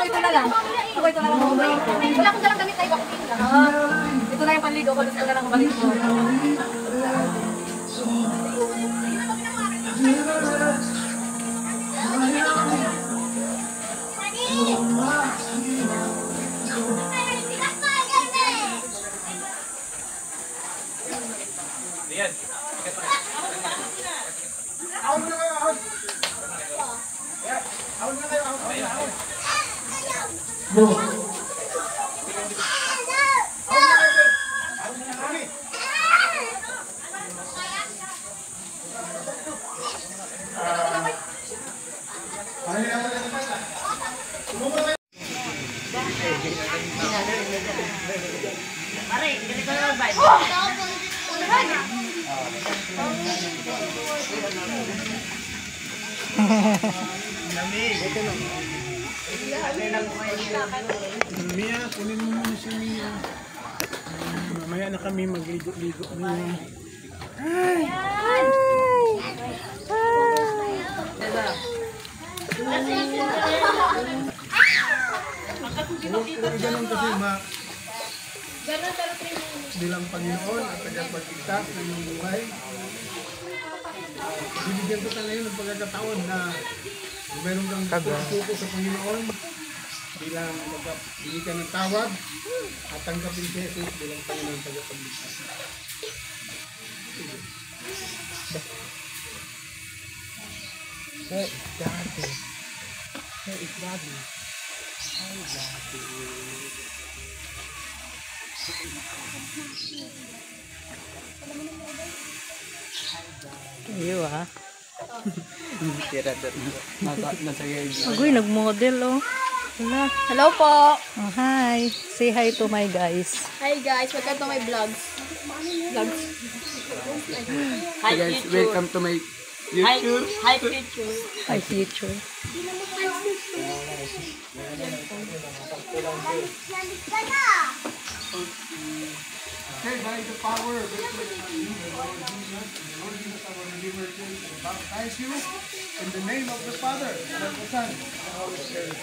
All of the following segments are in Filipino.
ito na lang. Ako ito na lang ang balik ko. Wala akong dalang damit na iba kung lang. Ito na yung panligo ko. Gusto na lang ang balik ko. Mia, kunin mo muna si Mia. Mamaya na kami magligo-ligo. Ay! Ay! Ganun kasi bilang Panginoon at tagapagligtas ng iyong buhay. Bibigyan ko tayo ngayon ng pagkakataon na meron kang suko sa Panginoon bilang bibigyan ng tawad at tanggapin si Jesus bilang Panginoon at tagapagligtas. Hey, Daddy. Hey, Daddy. Hey, Daddy. Iyo ah. Agoy, nag-model oh. Wala. Hello po! Oh, hi. Say hi to my guys. Hi guys, welcome to my vlogs. Hi guys, welcome to my YouTube. Hi future. Hi, future. Hey, by the power of the Lord Jesus, our Redeemer, we baptize you in the name of the Father, and of the Son, and of the Holy Spirit.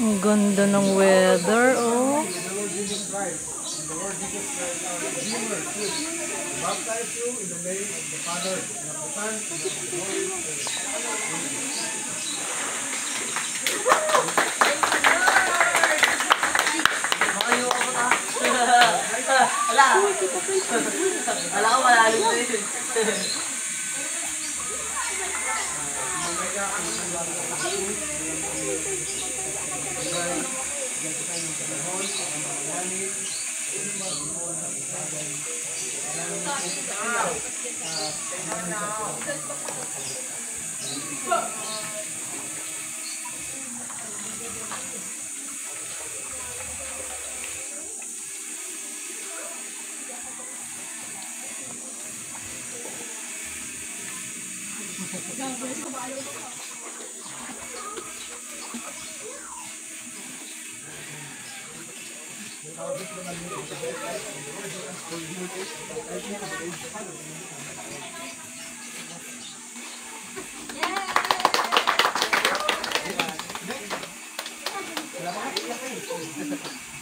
Ang ganda ng weather oh. The Lord Jesus Christ, our Redeemer, we baptize you in the name of the Father, and of the Son, and of the Holy Spirit. Wala ko malalim na yun.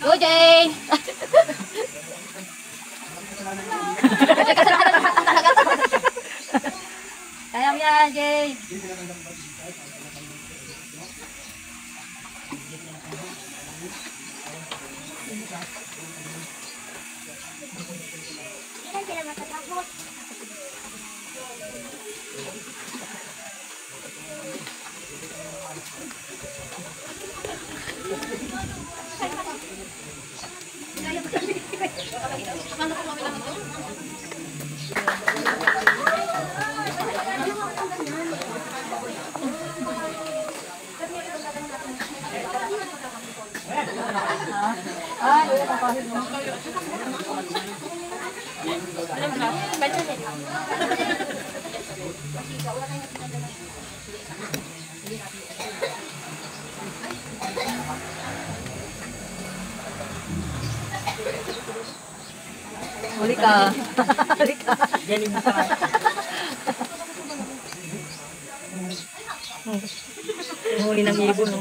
Go, Jay! Kaya mo yan, Jay! Ano ko Huli ka. Huli ka. Huli ng ibon, no?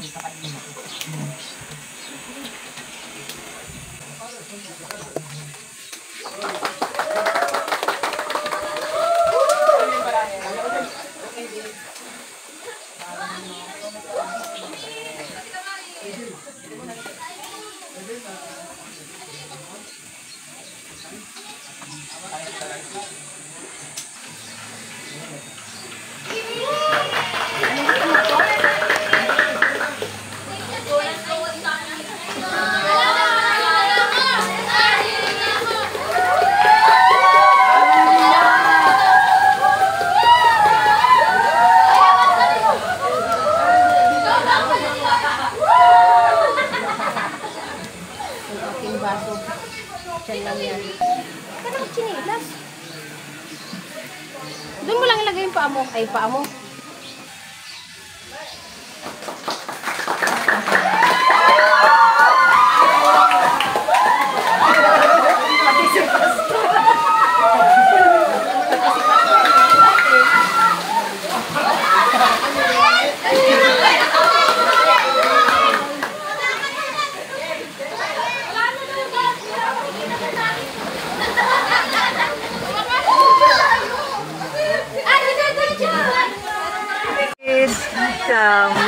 Doon mo lang ilagay yung paa mo. Ay, paa mo.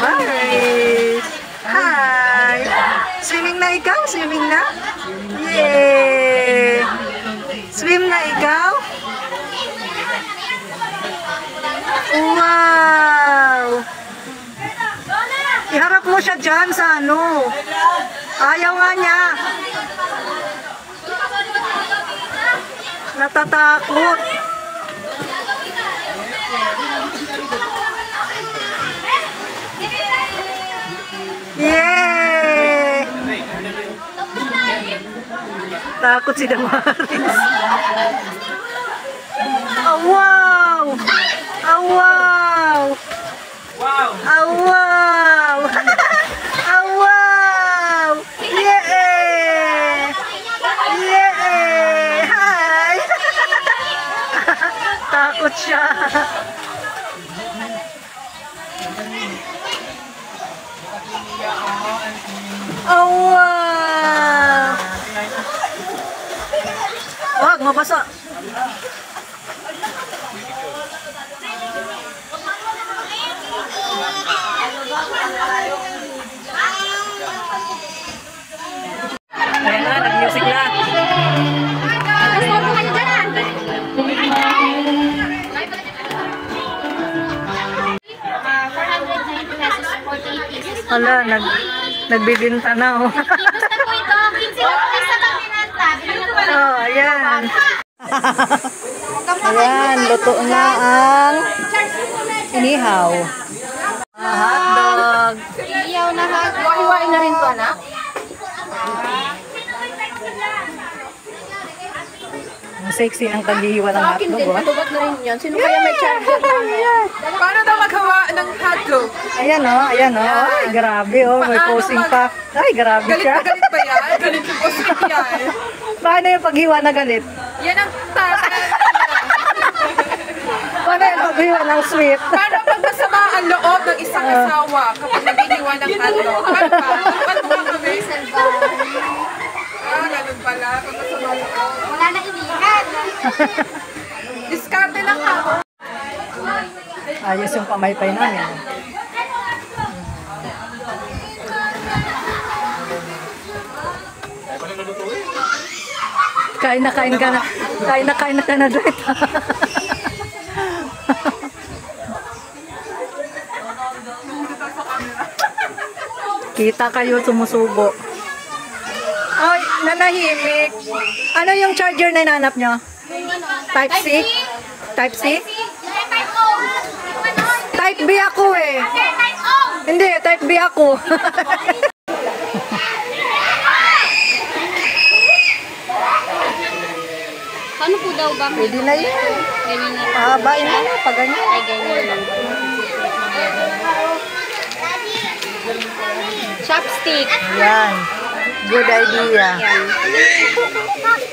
Maris! Hi! Swimming na ikaw? Swimming na? Yay! Swim na ikaw? Wow! Iharap mo siya dyan sa ano. Ayaw nga niya. Natatakot. Yay! Takot si Damaris. Oh, wow! Oh, wow! Oh, wow! Oh, wow! Yay! Yay! Hi! Takot siya. Oh, wow! Wag, mabasa. Ayan na, nag-music na. Hala, nagbibinta na, oh. Oh, ayan. Ayan, luto na ang inihaw. Hotdog. Iyaw na ha. Iwain na rin to, anak. Ang sexy ng paghihiwa ng Akin din, hotdog, oh. matugat na rin yun. Sino kaya may charger? Paano daw maghawa ng hotdog? Ayan, oh. Ayan, oh. Ay, grabe, oh. May posing pa. Ay, grabe Galit siya. na galit ba yan? Galit yung posting yan. Paano yung paghiwa na galit? Yan ang tata. Paano yung paghiwa ng sweet? Paano pag masama ang loob ng isang asawa kapag nabiniwa ng hotdog? Paano ba? Paano ba kami? Ah, ganun pala. Pag masama ang loob. Wala na inihan. Diskarte lang ako. Ayos yung pamaypay namin. Kain na ka na. Kain na ka na, Dret. Kita kayo sumusubo. Ay, nanahimik. Ano yung charger na inanap nyo? Type C? Type C? Type B ako eh. Hindi, type B ako. Paano po daw ba? Pwede na yan. Ganyan na. Pahabain mo na, pag ganyan. Ay, ganyan lang. Chopstick. Yan. Good idea. Yan.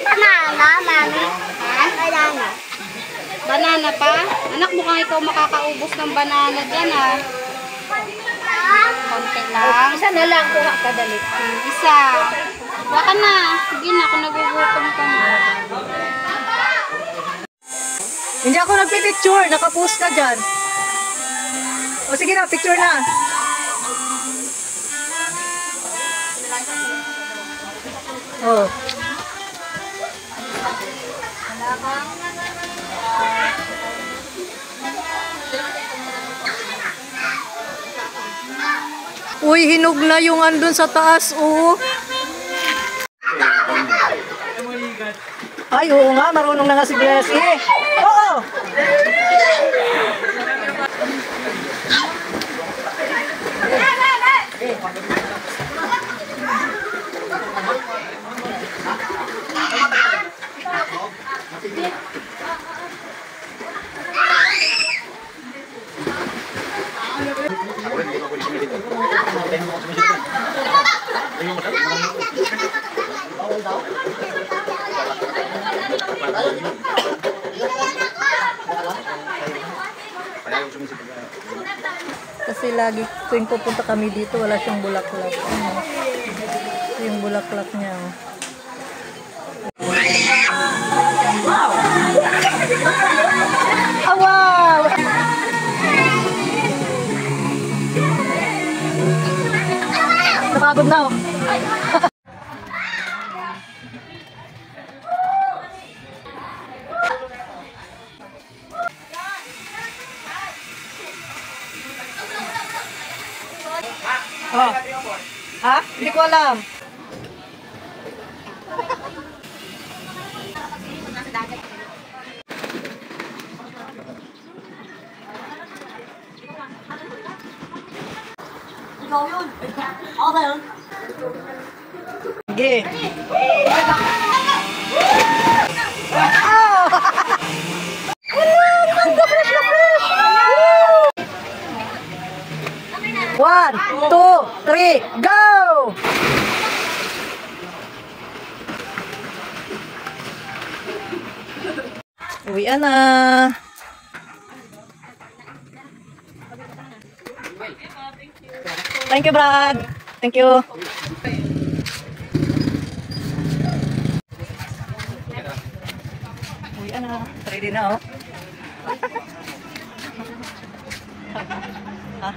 Banana, mami. Banana. Banana pa? Anak, mukhang ikaw makakaubos ng banana dyan, ha? Konti lang. Isa na lang, kuha ka dali. Isa. Baka na. Sige na, kung nagugutom ka na. Hindi ako nagpipicture. Nakapost ka dyan. O sige na, picture na. Oh. Uy, hinog na yung andun sa taas, oh. Ay, oo nga, marunong na nga si Blessy. Oo! Kasi lagi tuwing pupunta kami dito, wala siyang bulaklak. Ito yung bulaklak niya. Oh, wow! Napagod na, oh. Oh. Ha? Hindi ko alam. Sige. One, two, three, go! Uwian na. Thank you, Brad. Thank you. Uwian na. Ready na, oh. Ha?